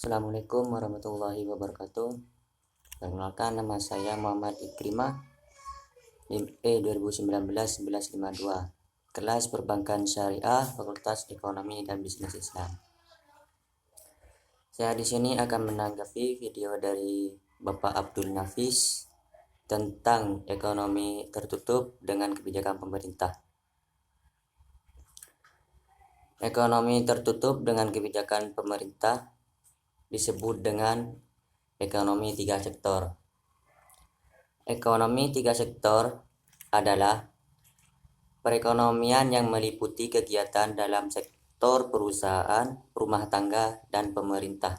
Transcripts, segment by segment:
Assalamualaikum warahmatullahi wabarakatuh. Perkenalkan, nama saya Muhammad Ikrimah, NIM E 2019-1152, kelas Perbankan Syariah, Fakultas Ekonomi dan Bisnis Islam. Saya di sini akan menanggapi video dari Bapak Abdul Nafis tentang ekonomi tertutup dengan kebijakan pemerintah. Ekonomi tertutup dengan kebijakan pemerintah disebut dengan ekonomi tiga sektor. Ekonomi tiga sektor adalah perekonomian yang meliputi kegiatan dalam sektor perusahaan, rumah tangga, dan pemerintah.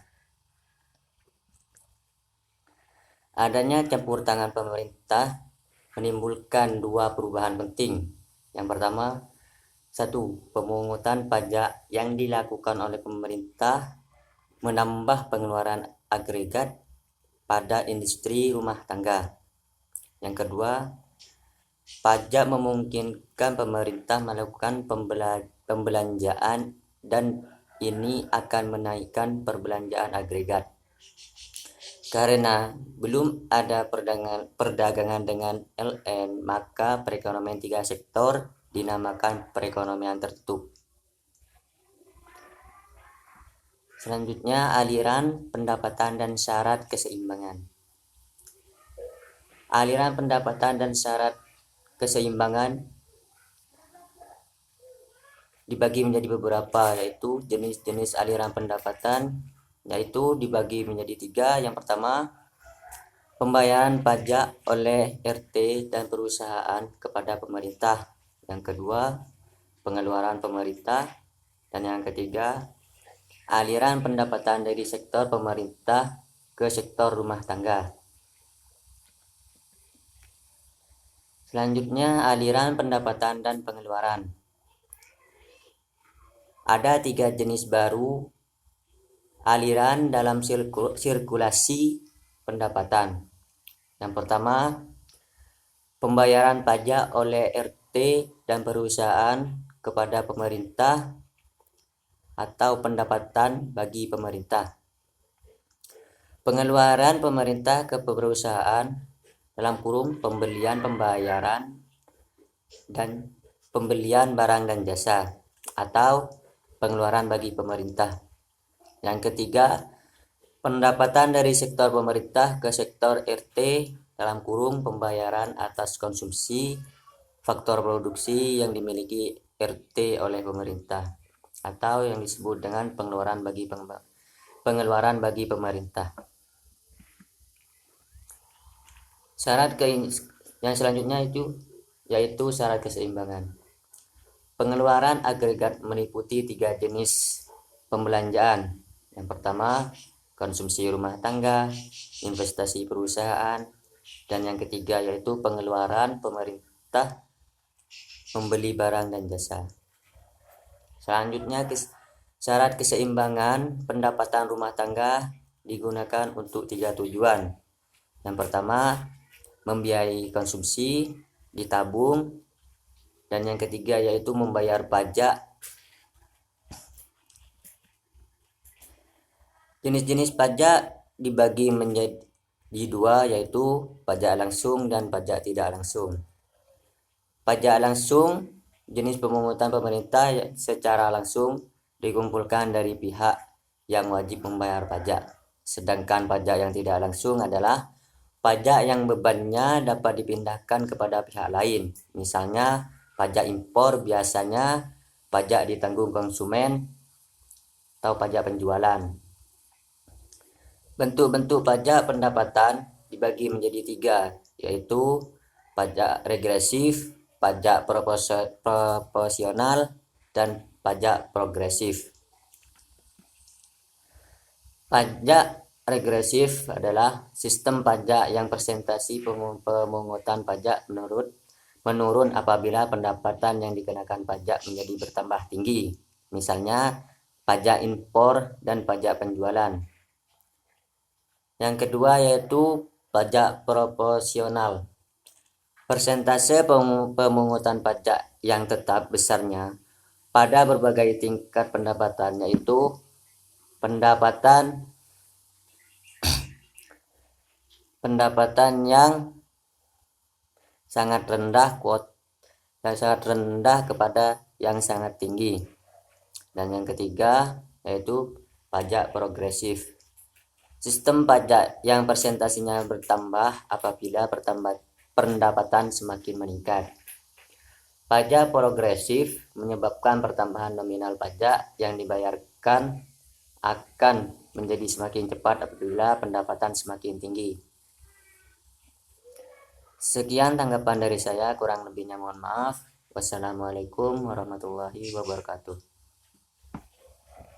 Adanya campur tangan pemerintah menimbulkan dua perubahan penting. Yang pertama, satu, pemungutan pajak yang dilakukan oleh pemerintah menambah pengeluaran agregat pada industri rumah tangga. Yang kedua, pajak memungkinkan pemerintah melakukan pembelanjaan dan ini akan menaikkan perbelanjaan agregat. Karena belum ada perdagangan dengan LN, maka perekonomian tiga sektor dinamakan perekonomian tertutup. Selanjutnya, aliran pendapatan dan syarat keseimbangan. Aliran pendapatan dan syarat keseimbangan dibagi menjadi beberapa, yaitu jenis-jenis aliran pendapatan, yaitu dibagi menjadi tiga. Yang pertama, pembayaran pajak oleh RT dan perusahaan kepada pemerintah. Yang kedua, pengeluaran pemerintah. Dan yang ketiga, aliran pendapatan dari sektor pemerintah ke sektor rumah tangga. Selanjutnya, aliran pendapatan dan pengeluaran. Ada tiga jenis baru aliran dalam sirkulasi pendapatan. Yang pertama, pembayaran pajak oleh RT dan perusahaan kepada pemerintah atau pendapatan bagi pemerintah. Pengeluaran pemerintah ke perusahaan dalam kurung pembelian, pembayaran, dan pembelian barang dan jasa atau pengeluaran bagi pemerintah. Yang ketiga, pendapatan dari sektor pemerintah ke sektor RT dalam kurung pembayaran atas konsumsi faktor produksi yang dimiliki RT oleh pemerintah atau yang disebut dengan pengeluaran bagi pemerintah. Syarat yang selanjutnya yaitu syarat keseimbangan. Pengeluaran agregat meliputi tiga jenis pembelanjaan. Yang pertama, konsumsi rumah tangga, investasi perusahaan, dan yang ketiga yaitu pengeluaran pemerintah membeli barang dan jasa. Selanjutnya, syarat keseimbangan pendapatan rumah tangga digunakan untuk tiga tujuan. Yang pertama, membiayai konsumsi, ditabung, dan yang ketiga yaitu membayar pajak. Jenis-jenis pajak dibagi menjadi dua, yaitu pajak langsung dan pajak tidak langsung. Pajak langsung jenis pemungutan pemerintah secara langsung dikumpulkan dari pihak yang wajib membayar pajak. Sedangkan pajak yang tidak langsung adalah pajak yang bebannya dapat dipindahkan kepada pihak lain. Misalnya pajak impor, biasanya pajak ditanggung konsumen atau pajak penjualan. Bentuk-bentuk pajak pendapatan dibagi menjadi tiga, yaitu pajak regresif, pajak proporsional, dan pajak progresif. Pajak regresif adalah sistem pajak yang persentase pemungutan pajak menurun apabila pendapatan yang dikenakan pajak menjadi bertambah tinggi. Misalnya pajak impor dan pajak penjualan. Yang kedua yaitu pajak proporsional. Persentase pemungutan pajak yang tetap besarnya pada berbagai tingkat pendapatan, yaitu pendapatan pendapatan yang sangat rendah kepada yang sangat tinggi. Dan yang ketiga yaitu pajak progresif. Sistem pajak yang persentasenya bertambah apabila pendapatan semakin meningkat. Pajak progresif menyebabkan pertambahan nominal pajak yang dibayarkan akan menjadi semakin cepat apabila pendapatan semakin tinggi. Sekian tanggapan dari saya, kurang lebihnya mohon maaf. Wassalamualaikum warahmatullahi wabarakatuh.